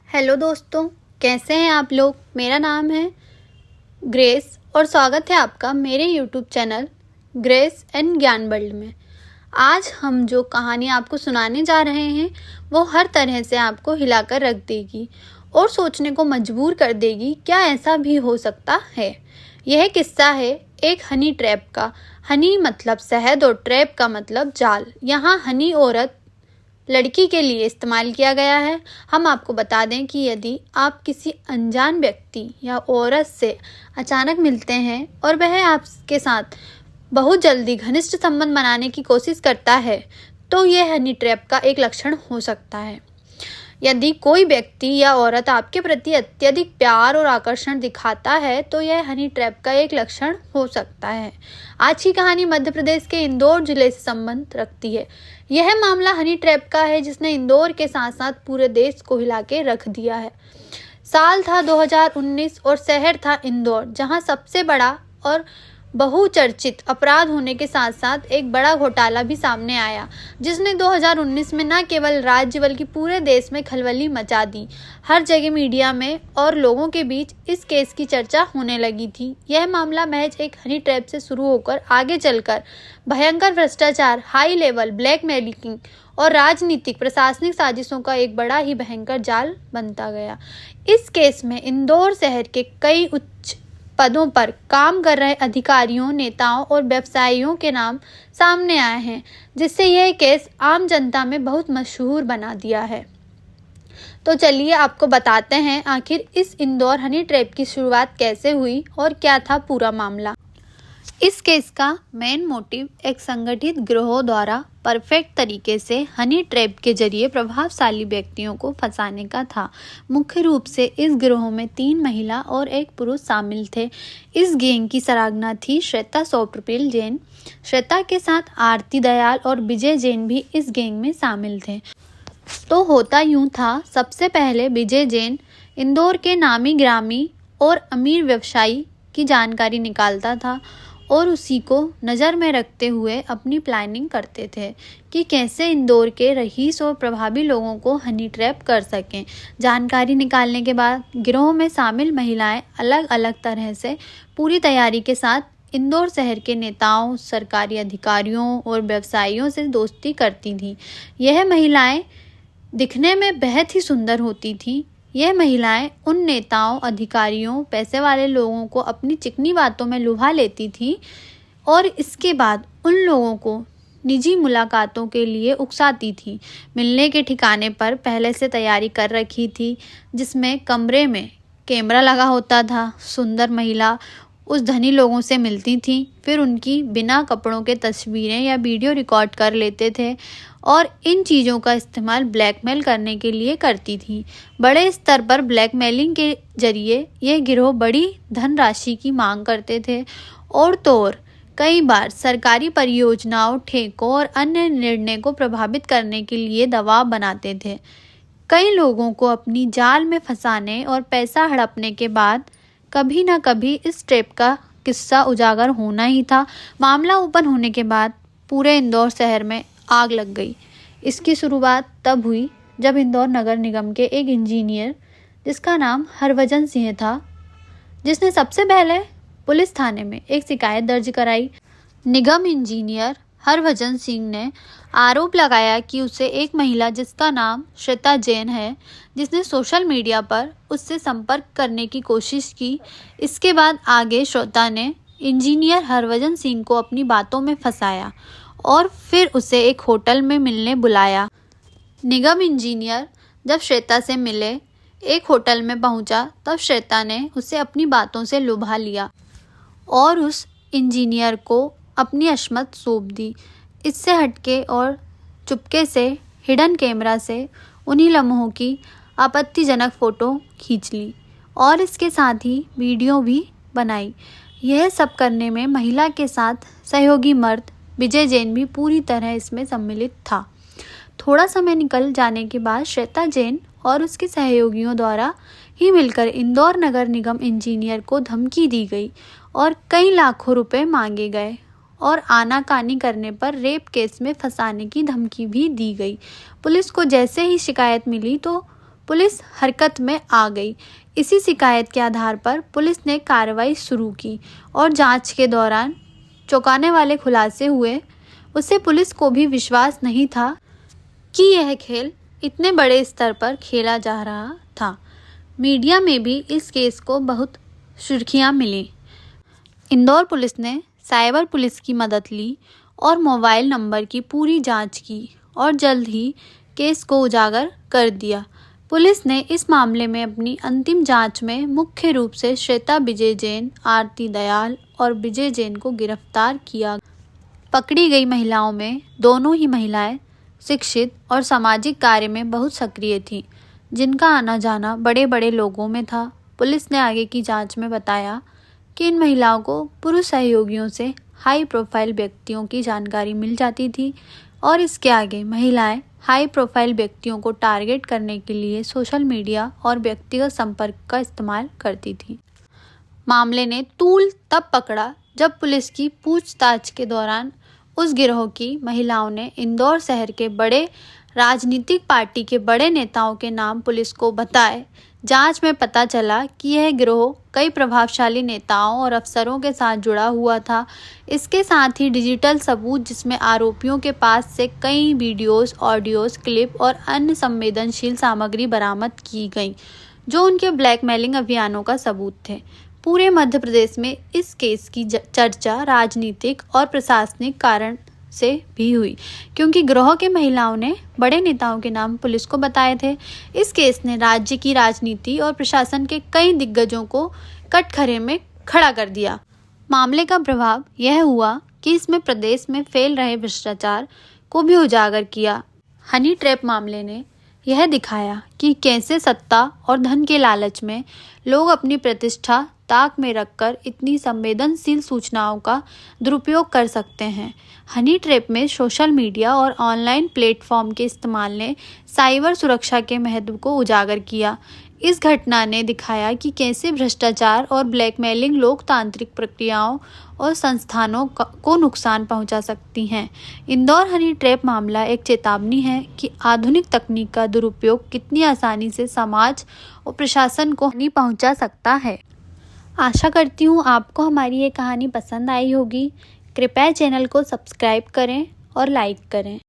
Hello दोस्तों, कैसे हैं आप लोग। मेरा नाम है ग्रेस और स्वागत है आपका मेरे यूट्यूब चैनल ग्रेस एंड ज्ञान वर्ल्ड में। आज हम जो कहानी आपको सुनाने जा रहे हैं वो हर तरह से आपको हिलाकर रख देगी और सोचने को मजबूर कर देगी, क्या ऐसा भी हो सकता है। यह किस्सा है एक हनी ट्रैप का। हनी मतलब शहद और ट्रैप का मतलब जाल। यहाँ हनी औरत लड़की के लिए इस्तेमाल किया गया है। हम आपको बता दें कि यदि आप किसी अनजान व्यक्ति या औरत से अचानक मिलते हैं और वह आपके साथ बहुत जल्दी घनिष्ठ संबंध बनाने की कोशिश करता है तो यह हनी ट्रैप का एक लक्षण हो सकता है। यदि कोई व्यक्ति या औरत आपके प्रति अत्यधिक प्यार और आकर्षण दिखाता है तो यह हनी ट्रैप का एक लक्षण हो सकता है। आज की कहानी मध्य प्रदेश के इंदौर जिले से संबंध रखती है। यह मामला हनी ट्रैप का है जिसने इंदौर के साथ साथ पूरे देश को हिला के रख दिया है। साल था 2019 और शहर था इंदौर, जहां सबसे बड़ा और बहुचर्चित अपराध होने के साथ साथ एक बड़ा घोटाला भी सामने आया, जिसने 2019 में न केवल राज्य बल्कि पूरे देश में खलबली मचा दी। हर जगह मीडिया में और लोगों के बीच इस केस की चर्चा होने लगी थी। यह मामला महज एक हनी ट्रैप से शुरू होकर आगे चलकर भयंकर भ्रष्टाचार, हाई लेवल ब्लैकमेलिंग और राजनीतिक प्रशासनिक साजिशों का एक बड़ा ही भयंकर जाल बनता गया। इस केस में इंदौर शहर के कई उच्च पदों पर काम कर रहे अधिकारियों, नेताओं और व्यवसायियों के नाम सामने आए हैं, जिससे यह केस आम जनता में बहुत मशहूर बना दिया है। तो चलिए आपको बताते हैं आखिर इस इंदौर हनी ट्रैप की शुरुआत कैसे हुई और क्या था पूरा मामला। इस केस का मेन मोटिव एक संगठित गिरोह द्वारा परफेक्ट तरीके से हनी ट्रैप के जरिए प्रभावशाली व्यक्तियों को फंसाने का था। मुख्य रूप से इस गिरोह में 3 महिला और 1 पुरुष शामिल थे। इस गैंग की सराहना थी श्वेता सॉफ्टवेयर जैन। श्वेता के साथ आरती दयाल और विजय जैन भी इस गैंग में शामिल थे। तो होता यूं था, सबसे पहले विजय जैन इंदौर के नामी ग्रामी और अमीर व्यवसायी की जानकारी निकालता था और उसी को नज़र में रखते हुए अपनी प्लानिंग करते थे कि कैसे इंदौर के रईस और प्रभावी लोगों को हनी ट्रैप कर सकें। जानकारी निकालने के बाद गिरोह में शामिल महिलाएं अलग अलग तरह से पूरी तैयारी के साथ इंदौर शहर के नेताओं, सरकारी अधिकारियों और व्यवसायियों से दोस्ती करती थीं। यह महिलाएं दिखने में बेहद ही सुंदर होती थीं। यह महिलाएं उन नेताओं, अधिकारियों, पैसे वाले लोगों को अपनी चिकनी बातों में लुभा लेती थी और इसके बाद उन लोगों को निजी मुलाकातों के लिए उकसाती थी। मिलने के ठिकाने पर पहले से तैयारी कर रखी थी, जिसमें कमरे में कैमरा लगा होता था। सुंदर महिला उस धनी लोगों से मिलती थी, फिर उनकी बिना कपड़ों के तस्वीरें या वीडियो रिकॉर्ड कर लेते थे और इन चीज़ों का इस्तेमाल ब्लैकमेल करने के लिए करती थी। बड़े स्तर पर ब्लैकमेलिंग के जरिए यह गिरोह बड़ी धनराशि की मांग करते थे और तो और कई बार सरकारी परियोजनाओं, ठेकों और अन्य निर्णय को प्रभावित करने के लिए दबाव बनाते थे। कई लोगों को अपनी जाल में फंसाने और पैसा हड़पने के बाद कभी न कभी इस ट्रैप का किस्सा उजागर होना ही था। मामला ओपन होने के बाद पूरे इंदौर शहर में आग लग गई। इसकी शुरुआत तब हुई जब इंदौर नगर निगम के एक इंजीनियर, जिसका नाम हरभजन सिंह था, जिसने सबसे पहले पुलिस थाने में एक शिकायत दर्ज कराई। निगम इंजीनियर हरभजन सिंह ने आरोप लगाया कि उसे एक महिला, जिसका नाम श्वेता जैन है, जिसने सोशल मीडिया पर उससे संपर्क करने की कोशिश की। इसके बाद आगे श्वेता ने इंजीनियर हरभजन सिंह को अपनी बातों में फंसाया और फिर उसे एक होटल में मिलने बुलाया। निगम इंजीनियर जब श्वेता से मिले, एक होटल में पहुंचा, तब श्वेता ने उसे अपनी बातों से लुभा लिया और उस इंजीनियर को अपनी अशमत सौंप दी। इससे हटके और चुपके से हिडन कैमरा से उन्हीं लम्हों की आपत्तिजनक फ़ोटो खींच ली और इसके साथ ही वीडियो भी बनाई। यह सब करने में महिला के साथ सहयोगी मर्द विजय जैन भी पूरी तरह इसमें सम्मिलित था। थोड़ा समय निकल जाने के बाद श्वेता जैन और उसके सहयोगियों द्वारा ही मिलकर इंदौर नगर निगम इंजीनियर को धमकी दी गई और कई लाखों रुपए मांगे गए और आनाकानी करने पर रेप केस में फंसाने की धमकी भी दी गई। पुलिस को जैसे ही शिकायत मिली तो पुलिस हरकत में आ गई। इसी शिकायत के आधार पर पुलिस ने कार्रवाई शुरू की और जांच के दौरान चौंकाने वाले खुलासे हुए। उससे पुलिस को भी विश्वास नहीं था कि यह खेल इतने बड़े स्तर पर खेला जा रहा था। मीडिया में भी इस केस को बहुत सुर्खियां मिली। इंदौर पुलिस ने साइबर पुलिस की मदद ली और मोबाइल नंबर की पूरी जांच की और जल्द ही केस को उजागर कर दिया। पुलिस ने इस मामले में अपनी अंतिम जांच में मुख्य रूप से श्वेता विजय जैन, आरती दयाल और विजय जैन को गिरफ्तार किया। पकड़ी गई महिलाओं में दोनों ही महिलाएं शिक्षित और सामाजिक कार्य में बहुत सक्रिय थीं, जिनका आना जाना बड़े बड़े लोगों में था। पुलिस ने आगे की जांच में बताया कि इन महिलाओं को पुरुष सहयोगियों से हाई प्रोफाइल व्यक्तियों की जानकारी मिल जाती थी और इसके आगे महिलाएं हाई प्रोफाइल व्यक्तियों को टारगेट करने के लिए सोशल मीडिया और व्यक्तिगत संपर्क का इस्तेमाल करती थी। मामले ने तूल तब पकड़ा जब पुलिस की पूछताछ के दौरान उस गिरोह की महिलाओं ने इंदौर शहर के बड़े राजनीतिक पार्टी के बड़े नेताओं के नाम पुलिस को बताए। जांच में पता चला कि यह गिरोह कई प्रभावशाली नेताओं और अफसरों के साथ जुड़ा हुआ था। इसके साथ ही डिजिटल सबूत, जिसमें आरोपियों के पास से कई वीडियोस, ऑडियोज, क्लिप और अन्य संवेदनशील सामग्री बरामद की गई, जो उनके ब्लैकमेलिंग अभियानों का सबूत थे। पूरे मध्य प्रदेश में इस केस की चर्चा राजनीतिक और प्रशासनिक कारण से भी हुई, क्योंकि गिरोह के महिलाओं ने बड़े नेताओं के नाम पुलिस को बताए थे। इस केस ने राज्य की राजनीति और प्रशासन के कई दिग्गजों को कटघरे में खड़ा कर दिया। मामले का प्रभाव यह हुआ कि इसमें प्रदेश में फैल रहे भ्रष्टाचार को भी उजागर किया। हनी ट्रैप मामले ने यह दिखाया कि कैसे सत्ता और धन के लालच में लोग अपनी प्रतिष्ठा ताक में रखकर इतनी संवेदनशील सूचनाओं का दुरुपयोग कर सकते हैं। हनी ट्रैप में सोशल मीडिया और ऑनलाइन प्लेटफॉर्म के इस्तेमाल ने साइबर सुरक्षा के महत्व को उजागर किया। इस घटना ने दिखाया कि कैसे भ्रष्टाचार और ब्लैकमेलिंग लोकतांत्रिक प्रक्रियाओं और संस्थानों को नुकसान पहुंचा सकती हैं। इंदौर हनी ट्रैप मामला एक चेतावनी है कि आधुनिक तकनीक का दुरुपयोग कितनी आसानी से समाज और प्रशासन को हानि पहुंचा सकता है। आशा करती हूँ आपको हमारी ये कहानी पसंद आई होगी। कृपया चैनल को सब्सक्राइब करें और लाइक करें।